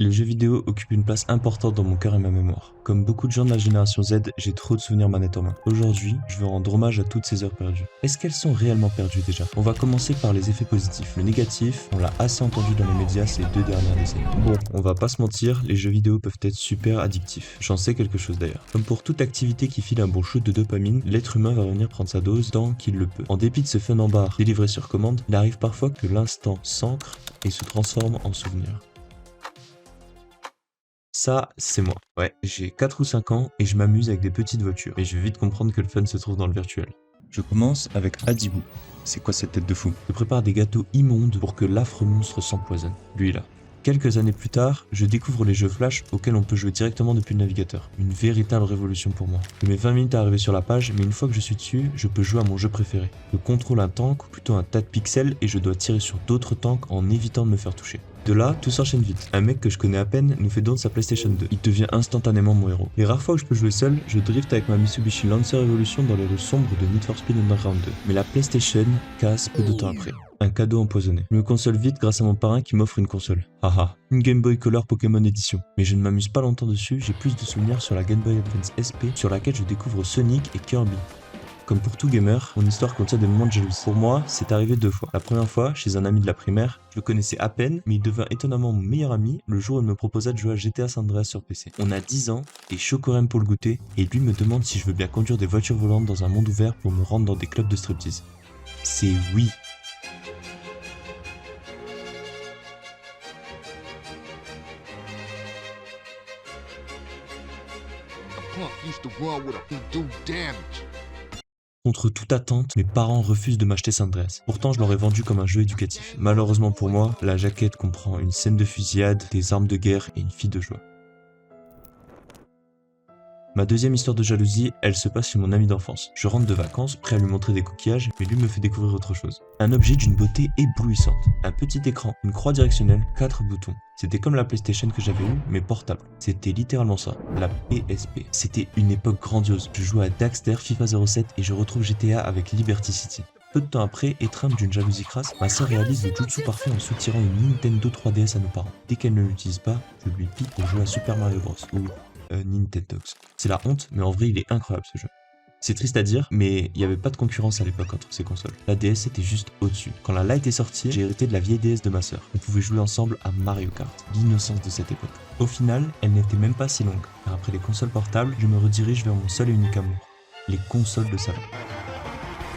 Les jeux vidéo occupent une place importante dans mon cœur et ma mémoire. Comme beaucoup de gens de la génération Z, j'ai trop de souvenirs manette en main. Aujourd'hui, je veux rendre hommage à toutes ces heures perdues. Est-ce qu'elles sont réellement perdues déjà? On va commencer par les effets positifs. Le négatif, on l'a assez entendu dans les médias ces 2 dernières décennies. Bon, on va pas se mentir, les jeux vidéo peuvent être super addictifs. J'en sais quelque chose d'ailleurs. Comme pour toute activité qui file un bon shoot de dopamine, l'être humain va venir prendre sa dose tant qu'il le peut. En dépit de ce fun en barre délivré sur commande, il arrive parfois que l'instant s'ancre et se transforme en souvenir. Ça, c'est moi. Ouais, j'ai 4 ou 5 ans et je m'amuse avec des petites voitures. Mais je vais vite comprendre que le fun se trouve dans le virtuel. Je commence avec Adibou. C'est quoi cette tête de fou? Je prépare des gâteaux immondes pour que l'affreux monstre s'empoisonne. Lui là. Quelques années plus tard, je découvre les jeux Flash auxquels on peut jouer directement depuis le navigateur. Une véritable révolution pour moi. Je mets 20 minutes à arriver sur la page, mais une fois que je suis dessus, je peux jouer à mon jeu préféré. Je contrôle un tank, ou plutôt un tas de pixels, et je dois tirer sur d'autres tanks en évitant de me faire toucher. De là, tout s'enchaîne vite. Un mec que je connais à peine nous fait don de sa PlayStation 2. Il devient instantanément mon héros. Les rares fois où je peux jouer seul, je drift avec ma Mitsubishi Lancer Evolution dans les rues sombres de Need for Speed Underground 2. Mais la PlayStation casse peu de temps après. Un cadeau empoisonné. Je me console vite grâce à mon parrain qui m'offre une console. Haha, une Game Boy Color Pokémon Edition. Mais je ne m'amuse pas longtemps dessus, j'ai plus de souvenirs sur la Game Boy Advance SP sur laquelle je découvre Sonic et Kirby. Comme pour tout gamer, mon histoire contient des moments de jalousie. Pour moi, c'est arrivé 2 fois. La première fois, chez un ami de la primaire, je le connaissais à peine, mais il devint étonnamment mon meilleur ami le jour où il me proposa de jouer à GTA San Andreas sur PC. On a 10 ans, et chaud quand même pour le goûter, et lui me demande si je veux bien conduire des voitures volantes dans un monde ouvert pour me rendre dans des clubs de striptease. C'est oui. Punk used to run with a do damage. Contre toute attente, mes parents refusent de m'acheter San Andreas. Pourtant, je leur ai vendu comme un jeu éducatif. Malheureusement pour moi, la jaquette comprend une scène de fusillade, des armes de guerre et une fille de joie. Ma deuxième histoire de jalousie, elle se passe chez mon ami d'enfance. Je rentre de vacances, prêt à lui montrer des coquillages, mais lui me fait découvrir autre chose. Un objet d'une beauté éblouissante. Un petit écran, une croix directionnelle, 4 boutons. C'était comme la PlayStation que j'avais eue, mais portable. C'était littéralement ça, la PSP. C'était une époque grandiose. Je jouais à Daxter, FIFA 07 et je retrouve GTA avec Liberty City. Peu de temps après, étreinte d'une jalousie crasse, ma sœur réalise le jutsu parfait en soutirant une Nintendo 3DS à nos parents. Dès qu'elle ne l'utilise pas, je lui pique pour jouer à Super Mario Bros. Ou Nintendogs. C'est la honte, mais en vrai il est incroyable ce jeu. C'est triste à dire, mais il n'y avait pas de concurrence à l'époque entre ces consoles. La DS était juste au-dessus. Quand la Lite est sortie, j'ai hérité de la vieille DS de ma sœur. On pouvait jouer ensemble à Mario Kart, l'innocence de cette époque. Au final, elle n'était même pas si longue, car après les consoles portables, je me redirige vers mon seul et unique amour, les consoles de salon.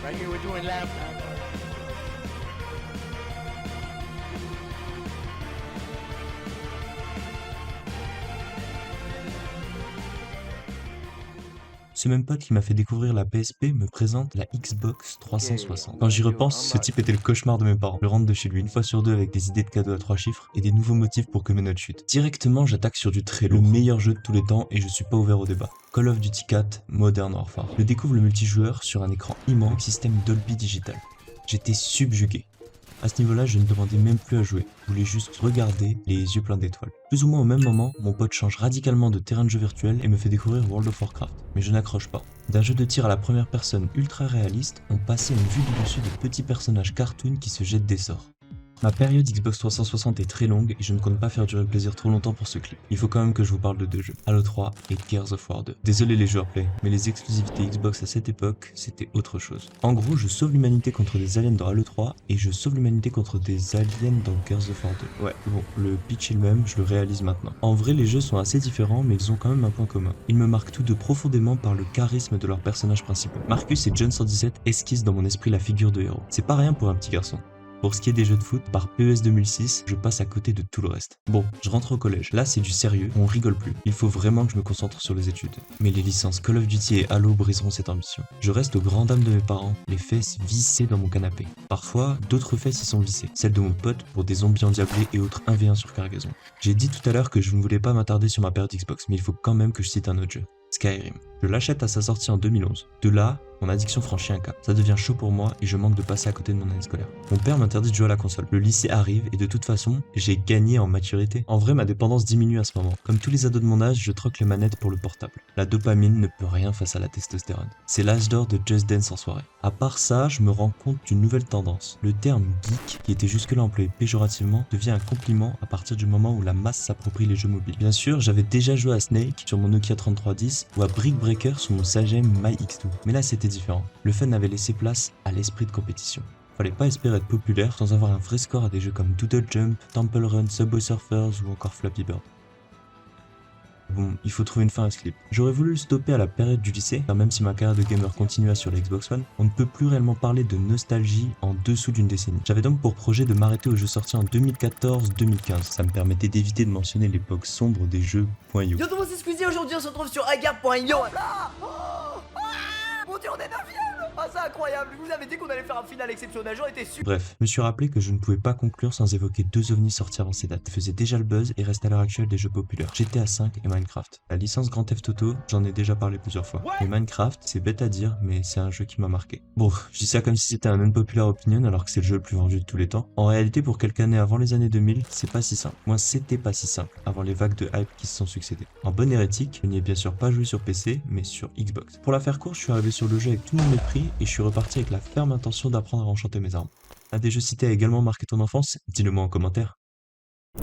Right here, we're doing left. Ce même pote qui m'a fait découvrir la PSP me présente la Xbox 360. Quand j'y repense, ce type était le cauchemar de mes parents. Je rentre de chez lui une fois sur deux avec des idées de cadeaux à 3 chiffres et des nouveaux motifs pour que mes notes chutent. Directement, j'attaque sur du très lourd. Le meilleur jeu de tous les temps et je suis pas ouvert au débat. Call of Duty 4 Modern Warfare. Je découvre le multijoueur sur un écran immense, système Dolby Digital. J'étais subjugué. À ce niveau-là, je ne demandais même plus à jouer, je voulais juste regarder les yeux pleins d'étoiles. Plus ou moins au même moment, mon pote change radicalement de terrain de jeu virtuel et me fait découvrir World of Warcraft, mais je n'accroche pas. D'un jeu de tir à la première personne ultra réaliste, on passait une vue du dessus de petits personnages cartoon qui se jettent des sorts. Ma période Xbox 360 est très longue et je ne compte pas faire durer le plaisir trop longtemps pour ce clip. Il faut quand même que je vous parle de 2 jeux, Halo 3 et Gears of War 2. Désolé les joueurs Play, mais les exclusivités Xbox à cette époque, c'était autre chose. En gros, je sauve l'humanité contre des aliens dans Halo 3 et je sauve l'humanité contre des aliens dans Gears of War 2. Ouais, bon, le pitch est le même, je le réalise maintenant. En vrai, les jeux sont assez différents, mais ils ont quand même un point commun. Ils me marquent tous deux profondément par le charisme de leurs personnages principaux. Marcus et John 117 esquissent dans mon esprit la figure de héros. C'est pas rien pour un petit garçon. Pour ce qui est des jeux de foot, par PES 2006, je passe à côté de tout le reste. Bon, je rentre au collège. Là, c'est du sérieux, on rigole plus. Il faut vraiment que je me concentre sur les études. Mais les licences Call of Duty et Halo briseront cette ambition. Je reste aux grandes dames de mes parents, les fesses vissées dans mon canapé. Parfois, d'autres fesses y sont vissées. Celles de mon pote pour des zombies endiablés et autres 1v1 sur cargaison. J'ai dit tout à l'heure que je ne voulais pas m'attarder sur ma période Xbox, mais il faut quand même que je cite un autre jeu. Skyrim. Je l'achète à sa sortie en 2011. De là, Mon addiction franchit un cap. Ça devient chaud pour moi et je manque de passer à côté de mon année scolaire. Mon père m'interdit de jouer à la console. Le lycée arrive et de toute façon, j'ai gagné en maturité. En vrai, ma dépendance diminue à ce moment. Comme tous les ados de mon âge, je troque les manettes pour le portable. La dopamine ne peut rien face à la testostérone. C'est l'âge d'or de Just Dance en soirée. À part ça, je me rends compte d'une nouvelle tendance. Le terme geek, qui était jusque-là employé péjorativement, devient un compliment à partir du moment où la masse s'approprie les jeux mobiles. Bien sûr, j'avais déjà joué à Snake sur mon Nokia 3310 ou à Brick Breaker sur mon Sagem My X2. Mais là, c'était différent. Le fun avait laissé place à l'esprit de compétition. Fallait pas espérer être populaire sans avoir un vrai score à des jeux comme Doodle Jump, Temple Run, Subway Surfers ou encore Flappy Bird. Bon, il faut trouver une fin à ce clip. J'aurais voulu le stopper à la période du lycée, car même si ma carrière de gamer continua sur la Xbox One, on ne peut plus réellement parler de nostalgie en dessous d'une décennie. J'avais donc pour projet de m'arrêter aux jeux sortis en 2014-2015. Ça me permettait d'éviter de mentionner l'époque sombre des jeux .io. Yo tout le monde, c'est Squeezie, aujourd'hui on se retrouve sur agar.io. Mon dieu, on est 9ème. Ah, c'est incroyable, je vous avais dit qu'on allait faire un final exceptionnel, j'en étais sûr. Bref, je me suis rappelé que je ne pouvais pas conclure sans évoquer deux ovnis sortis avant ces dates. Ils faisaient déjà le buzz et restent à l'heure actuelle des jeux populaires. GTA V et Minecraft. La licence Grand Theft Auto, j'en ai déjà parlé plusieurs fois. Mais Minecraft, c'est bête à dire, mais c'est un jeu qui m'a marqué. Bon, je dis ça comme si c'était un unpopular opinion alors que c'est le jeu le plus vendu de tous les temps. En réalité, pour quelqu'un né avant les années 2000, c'est pas si simple. Moi, c'était pas si simple avant les vagues de hype qui se sont succédées. En bon hérétique, je n'y ai bien sûr pas joué sur PC, mais sur Xbox. Pour la faire courte, je suis arrivé sur le jeu avec tout mon mépris et je suis reparti avec la ferme intention d'apprendre à enchanter mes armes. Un des jeux cités a également marqué ton enfance? Dis-le moi en commentaire.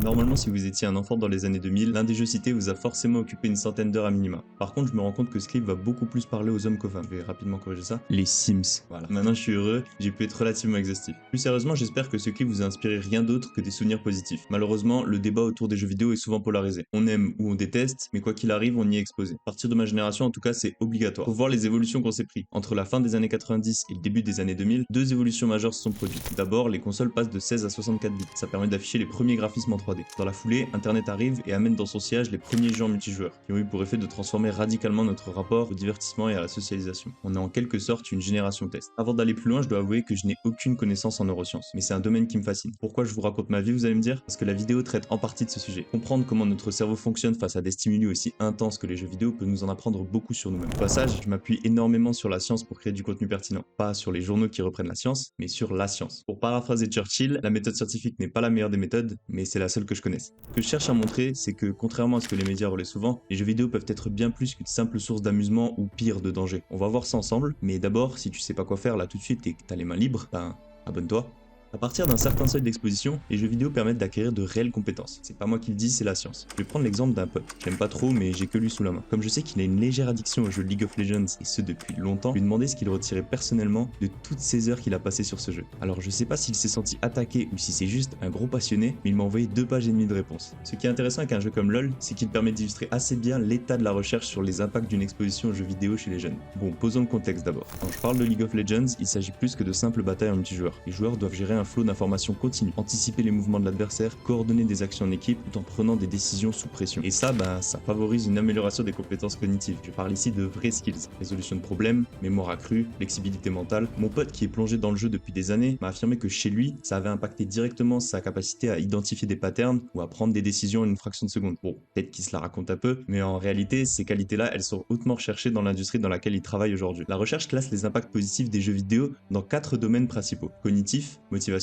Normalement, si vous étiez un enfant dans les années 2000, l'un des jeux cités vous a forcément occupé une centaine d'heures à minima. Par contre, je me rends compte que ce clip va beaucoup plus parler aux hommes qu'aux femmes. Je vais rapidement corriger ça. Les Sims. Voilà. Maintenant, je suis heureux, j'ai pu être relativement exhaustif. Plus sérieusement, j'espère que ce clip vous a inspiré rien d'autre que des souvenirs positifs. Malheureusement, le débat autour des jeux vidéo est souvent polarisé. On aime ou on déteste, mais quoi qu'il arrive, on y est exposé. À partir de ma génération, en tout cas, c'est obligatoire. Faut voir les évolutions qu'on s'est pris. Entre la fin des années 90 et le début des années 2000, deux évolutions majeures se sont produites. D'abord, les consoles passent de 16 à 64 bits. Ça permet d'afficher les premiers graphismes en 3D. Dans la foulée, Internet arrive et amène dans son sillage les premiers jeux en multijoueur, qui ont eu pour effet de transformer radicalement notre rapport au divertissement et à la socialisation. On est en quelque sorte une génération test. Avant d'aller plus loin, je dois avouer que je n'ai aucune connaissance en neurosciences, mais c'est un domaine qui me fascine. Pourquoi je vous raconte ma vie, vous allez me dire? Parce que la vidéo traite en partie de ce sujet. Comprendre comment notre cerveau fonctionne face à des stimuli aussi intenses que les jeux vidéo peut nous en apprendre beaucoup sur nous-mêmes. Au passage, je m'appuie énormément sur la science pour créer du contenu pertinent. Pas sur les journaux qui reprennent la science, mais sur la science. Pour paraphraser Churchill, la méthode scientifique n'est pas la meilleure des méthodes, mais c'est la seule que je connaisse. Ce que je cherche à montrer, c'est que contrairement à ce que les médias relaient souvent, les jeux vidéo peuvent être bien plus qu'une simple source d'amusement ou pire de danger. On va voir ça ensemble, mais d'abord, si tu sais pas quoi faire là tout de suite et que t'as les mains libres, ben abonne-toi. À partir d'un certain seuil d'exposition, les jeux vidéo permettent d'acquérir de réelles compétences. C'est pas moi qui le dis, c'est la science. Je vais prendre l'exemple d'un pote. J'aime pas trop, mais j'ai que lui sous la main. Comme je sais qu'il a une légère addiction au jeu League of Legends, et ce depuis longtemps, je lui ai demandé ce qu'il retirait personnellement de toutes ces heures qu'il a passées sur ce jeu. Alors je sais pas s'il s'est senti attaqué ou si c'est juste un gros passionné, mais il m'a envoyé 2 pages et demie de réponses. Ce qui est intéressant avec un jeu comme LoL, c'est qu'il permet d'illustrer assez bien l'état de la recherche sur les impacts d'une exposition aux jeux vidéo chez les jeunes. Bon, posons le contexte d'abord. Quand je parle de League of Legends, il s'agit plus que de simples batailles en multijoueur. Les joueurs doivent gérer un flot d'informations continue, anticiper les mouvements de l'adversaire, coordonner des actions en équipe tout en prenant des décisions sous pression. Et ça, ça favorise une amélioration des compétences cognitives. Je parle ici de vrais skills, résolution de problèmes, mémoire accrue, flexibilité mentale. Mon pote qui est plongé dans le jeu depuis des années m'a affirmé que chez lui, ça avait impacté directement sa capacité à identifier des patterns ou à prendre des décisions en une fraction de seconde. Bon, peut-être qu'il se la raconte un peu, mais en réalité, ces qualités-là, elles sont hautement recherchées dans l'industrie dans laquelle il travaille aujourd'hui. La recherche classe les impacts positifs des jeux vidéo dans 4 domaines principaux: cognitif, motivationnel,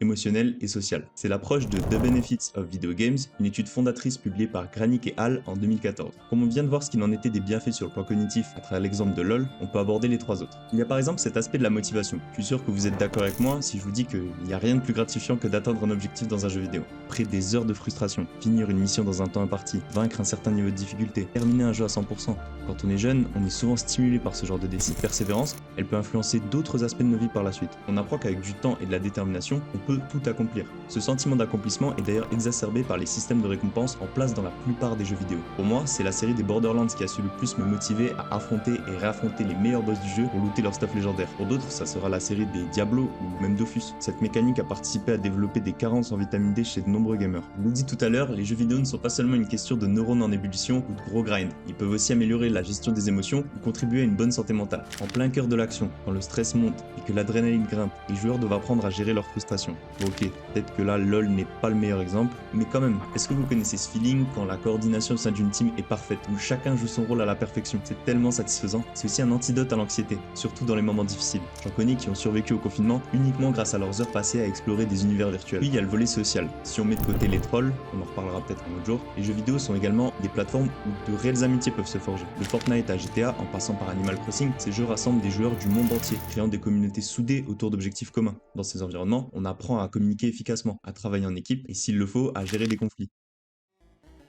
émotionnel et social. C'est l'approche de The Benefits of Video Games, une étude fondatrice publiée par Granick et Hall en 2014. Comme on vient de voir ce qu'il en était des bienfaits sur le plan cognitif à travers l'exemple de LoL, on peut aborder les 3 autres. Il y a par exemple cet aspect de la motivation. Je suis sûr que vous êtes d'accord avec moi si je vous dis qu'il n'y a rien de plus gratifiant que d'atteindre un objectif dans un jeu vidéo. Après des heures de frustration, finir une mission dans un temps imparti, vaincre un certain niveau de difficulté, terminer un jeu à 100%. Quand on est jeune, on est souvent stimulé par ce genre de défi. Cette persévérance, elle peut influencer d'autres aspects de nos vies par la suite. On apprend qu'avec du temps et de la détermination, on peut tout accomplir. Ce sentiment d'accomplissement est d'ailleurs exacerbé par les systèmes de récompense en place dans la plupart des jeux vidéo. Pour moi, c'est la série des Borderlands qui a su le plus me motiver à affronter et réaffronter les meilleurs boss du jeu pour looter leur stuff légendaire. Pour d'autres, ça sera la série des Diablo ou même Dofus. Cette mécanique a participé à développer des carences en vitamine D chez de nombreux gamers. Je vous le dis tout à l'heure, les jeux vidéo ne sont pas seulement une question de neurones en ébullition ou de gros grind. Ils peuvent aussi améliorer la gestion des émotions ou contribuer à une bonne santé mentale. En plein cœur de l'action, quand le stress monte et que l'adrénaline grimpe, les joueurs doivent apprendre à gérer leur frustration. exemple. Bon, ok, peut-être que là, LoL n'est pas le meilleur exemple, mais quand même, est-ce que vous connaissez ce feeling quand la coordination au sein d'une team est parfaite, où chacun joue son rôle à la perfection? C'est tellement satisfaisant. C'est aussi un antidote à l'anxiété, surtout dans les moments difficiles. J'en connais qui ont survécu au confinement uniquement grâce à leurs heures passées à explorer des univers virtuels. Puis il y a le volet social. Si on met de côté les trolls, on en reparlera peut-être un autre jour, les jeux vidéo sont également des plateformes où de réelles amitiés peuvent se forger. De Fortnite à GTA, en passant par Animal Crossing, ces jeux rassemblent des joueurs du monde entier, créant des communautés soudées autour d'objectifs communs. Dans ces environnements, on apprend à communiquer efficacement, à travailler en équipe et s'il le faut, à gérer des conflits.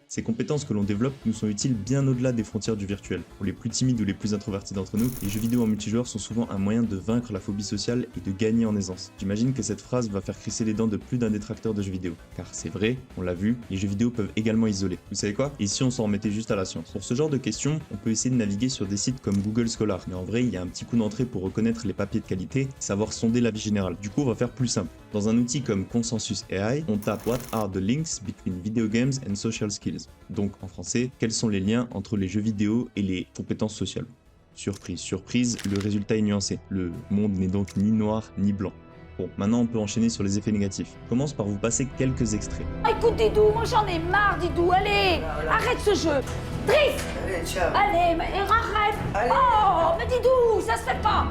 Ces compétences que l'on développe nous sont utiles bien au-delà des frontières du virtuel. Pour les plus timides ou les plus introvertis d'entre nous, les jeux vidéo en multijoueur sont souvent un moyen de vaincre la phobie sociale et de gagner en aisance. J'imagine que cette phrase va faire crisser les dents de plus d'un détracteur de jeux vidéo. Car c'est vrai, on l'a vu, les jeux vidéo peuvent également isoler. Vous savez quoi? Et si on s'en remettait juste à la science? Pour ce genre de questions, on peut essayer de naviguer sur des sites comme Google Scholar, mais en vrai, il y a un petit coup d'entrée pour reconnaître les papiers de qualité, savoir sonder l'avis général. Du coup, on va faire plus simple. Dans un outil comme Consensus AI, on tape What are the links between video games and social skills? Donc en français, quels sont les liens entre les jeux vidéo et les compétences sociales? Surprise, surprise, le résultat est nuancé. Le monde n'est donc ni noir ni blanc. Bon, maintenant on peut enchaîner sur les effets négatifs. Je commence par vous passer quelques extraits. Écoute Didou, moi j'en ai marre Didou, allez, arrête ce jeu. Driss, Allez, ciao. allez, mais arrête. Allez. Oh, mais Didou, ça se fait pas.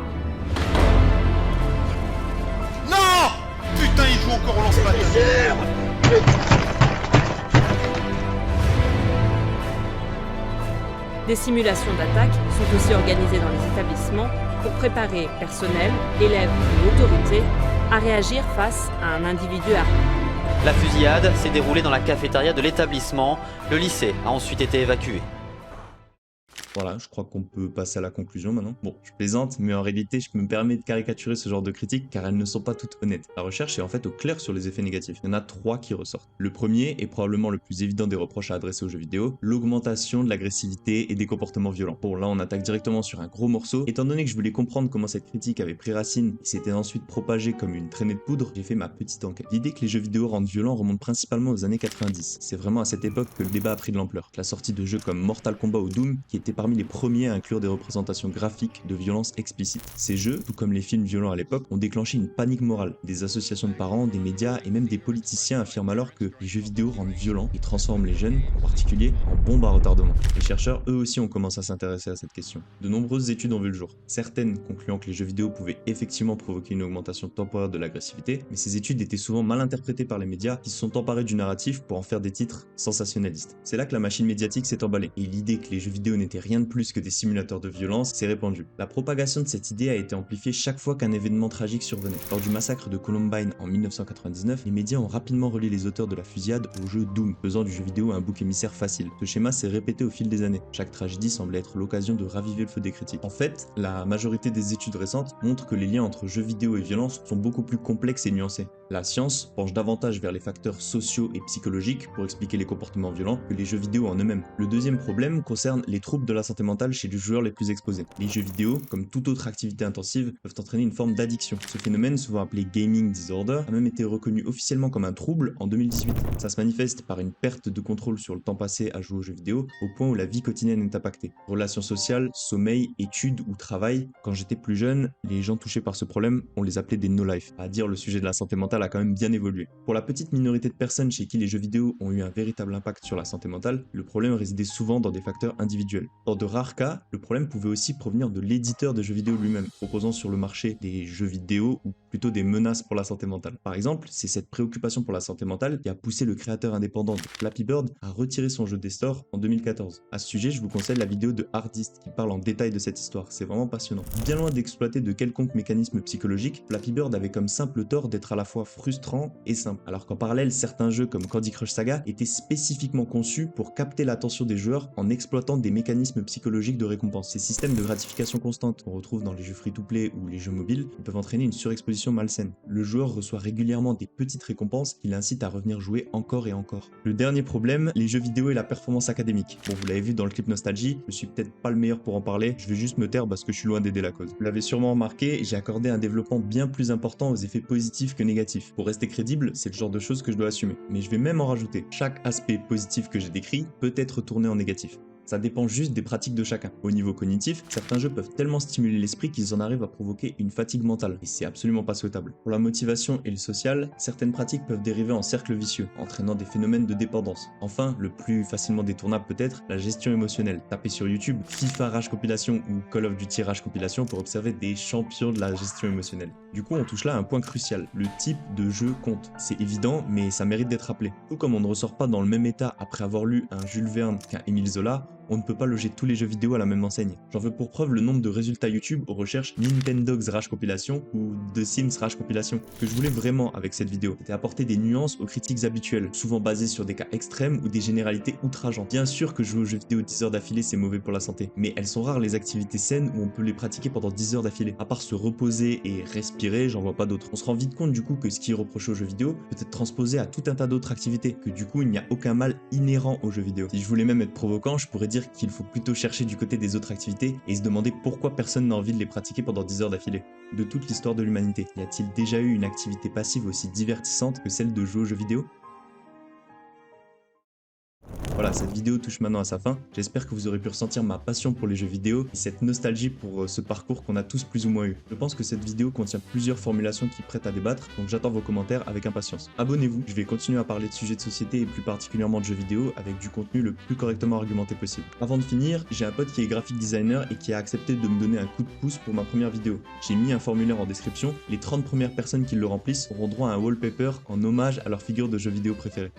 Non! Putain, il joue encore au lance-bâton. Des simulations d'attaque sont aussi organisées dans les établissements pour préparer personnel, élèves ou autorités à réagir face à un individu armé. La fusillade s'est déroulée dans la cafétéria de l'établissement. Le lycée a ensuite été évacué. Voilà, je crois qu'on peut passer à la conclusion maintenant. Bon, je plaisante, mais en réalité, je me permets de caricaturer ce genre de critiques car elles ne sont pas toutes honnêtes. La recherche est en fait au clair sur les effets négatifs. Il y en a 3 qui ressortent. Le premier est probablement le plus évident des reproches à adresser aux jeux vidéo, l'augmentation de l'agressivité et des comportements violents. Bon, là, on attaque directement sur un gros morceau. Étant donné que je voulais comprendre comment cette critique avait pris racine et s'était ensuite propagée comme une traînée de poudre, j'ai fait ma petite enquête. L'idée que les jeux vidéo rendent violents remonte principalement aux années 90. C'est vraiment à cette époque que le débat a pris de l'ampleur. La sortie de jeux comme Mortal Kombat ou Doom, qui étaient parmi les premiers à inclure des représentations graphiques de violence explicites. Ces jeux, tout comme les films violents à l'époque, ont déclenché une panique morale. Des associations de parents, des médias et même des politiciens affirment alors que les jeux vidéo rendent violents et transforment les jeunes, en particulier, en bombes à retardement. Les chercheurs, eux aussi, ont commencé à s'intéresser à cette question. De nombreuses études ont vu le jour. Certaines concluant que les jeux vidéo pouvaient effectivement provoquer une augmentation temporaire de l'agressivité, mais ces études étaient souvent mal interprétées par les médias qui se sont emparés du narratif pour en faire des titres sensationnalistes. C'est là que la machine médiatique s'est emballée, et l'idée que les jeux vidéo n'étaient rien de plus que des simulateurs de violence s'est répandue. La propagation de cette idée a été amplifiée chaque fois qu'un événement tragique survenait. Lors du massacre de Columbine en 1999, les médias ont rapidement relié les auteurs de la fusillade au jeu Doom, faisant du jeu vidéo un bouc émissaire facile. Ce schéma s'est répété au fil des années. Chaque tragédie semblait être l'occasion de raviver le feu des critiques. En fait, la majorité des études récentes montrent que les liens entre jeux vidéo et violence sont beaucoup plus complexes et nuancés. La science penche davantage vers les facteurs sociaux et psychologiques pour expliquer les comportements violents que les jeux vidéo en eux-mêmes. Le deuxième problème concerne les troubles de la santé mentale chez les joueurs les plus exposés. Les jeux vidéo, comme toute autre activité intensive, peuvent entraîner une forme d'addiction. Ce phénomène, souvent appelé gaming disorder, a même été reconnu officiellement comme un trouble en 2018. Ça se manifeste par une perte de contrôle sur le temps passé à jouer aux jeux vidéo, au point où la vie quotidienne est impactée. Relations sociales, sommeil, études ou travail. Quand j'étais plus jeune, les gens touchés par ce problème, on les appelait des no-life. À dire, le sujet de la santé mentale a quand même bien évolué. Pour la petite minorité de personnes chez qui les jeux vidéo ont eu un véritable impact sur la santé mentale, le problème résidait souvent dans des facteurs individuels. Dans de rares cas, le problème pouvait aussi provenir de l'éditeur de jeux vidéo lui-même, proposant sur le marché des jeux vidéo ou plutôt des menaces pour la santé mentale. Par exemple, c'est cette préoccupation pour la santé mentale qui a poussé le créateur indépendant de Flappy Bird à retirer son jeu des stores en 2014. À ce sujet, je vous conseille la vidéo de Hardist qui parle en détail de cette histoire, c'est vraiment passionnant. Bien loin d'exploiter de quelconque mécanisme psychologique, Flappy Bird avait comme simple tort d'être à la fois frustrant et simple, alors qu'en parallèle, certains jeux comme Candy Crush Saga étaient spécifiquement conçus pour capter l'attention des joueurs en exploitant des mécanismes psychologiques de récompense. Ces systèmes de gratification constante qu'on retrouve dans les jeux free-to-play ou les jeux mobiles peuvent entraîner une surexposition malsaine. Le joueur reçoit régulièrement des petites récompenses qui l'incitent à revenir jouer encore et encore. Le dernier problème, les jeux vidéo et la performance académique. Bon, vous l'avez vu dans le clip Nostalgie, je suis peut-être pas le meilleur pour en parler, je vais juste me taire parce que je suis loin d'aider la cause. Vous l'avez sûrement remarqué, j'ai accordé un développement bien plus important aux effets positifs que négatifs. Pour rester crédible, c'est le genre de choses que je dois assumer. Mais je vais même en rajouter. Chaque aspect positif que j'ai décrit peut être tourné en négatif. Ça dépend juste des pratiques de chacun. Au niveau cognitif, certains jeux peuvent tellement stimuler l'esprit qu'ils en arrivent à provoquer une fatigue mentale, et c'est absolument pas souhaitable. Pour la motivation et le social, certaines pratiques peuvent dériver en cercle vicieux, entraînant des phénomènes de dépendance. Enfin, le plus facilement détournable peut-être, la gestion émotionnelle. Tapez sur YouTube FIFA Rage Compilation ou Call of Duty Rage Compilation pour observer des champions de la gestion émotionnelle. Du coup, on touche là à un point crucial, le type de jeu compte. C'est évident, mais ça mérite d'être rappelé. Tout comme on ne ressort pas dans le même état après avoir lu un Jules Verne qu'un Émile Zola, on ne peut pas loger tous les jeux vidéo à la même enseigne. J'en veux pour preuve le nombre de résultats YouTube aux recherches Nintendogs Rage Compilation ou The Sims Rage Compilation. Ce que je voulais vraiment avec cette vidéo, c'était apporter des nuances aux critiques habituelles, souvent basées sur des cas extrêmes ou des généralités outrageantes. Bien sûr que jouer aux jeux vidéo 10 heures d'affilée c'est mauvais pour la santé, mais elles sont rares les activités saines où on peut les pratiquer pendant 10 heures d'affilée. À part se reposer et respirer, j'en vois pas d'autres. On se rend vite compte du coup que ce qui est reproché aux jeux vidéo peut être transposé à tout un tas d'autres activités, que du coup il n'y a aucun mal inhérent aux jeux vidéo. Si je voulais même être provoquant, je pourrais dire qu'il faut plutôt chercher du côté des autres activités et se demander pourquoi personne n'a envie de les pratiquer pendant 10 heures d'affilée. De toute l'histoire de l'humanité, y a-t-il déjà eu une activité passive aussi divertissante que celle de jouer aux jeux vidéo ? Voilà, cette vidéo touche maintenant à sa fin. J'espère que vous aurez pu ressentir ma passion pour les jeux vidéo et cette nostalgie pour ce parcours qu'on a tous plus ou moins eu. Je pense que cette vidéo contient plusieurs formulations qui prêtent à débattre, donc j'attends vos commentaires avec impatience. Abonnez-vous, je vais continuer à parler de sujets de société et plus particulièrement de jeux vidéo avec du contenu le plus correctement argumenté possible. Avant de finir, j'ai un pote qui est graphic designer et qui a accepté de me donner un coup de pouce pour ma première vidéo. J'ai mis un formulaire en description, les 30 premières personnes qui le remplissent auront droit à un wallpaper en hommage à leur figure de jeu vidéo préférée.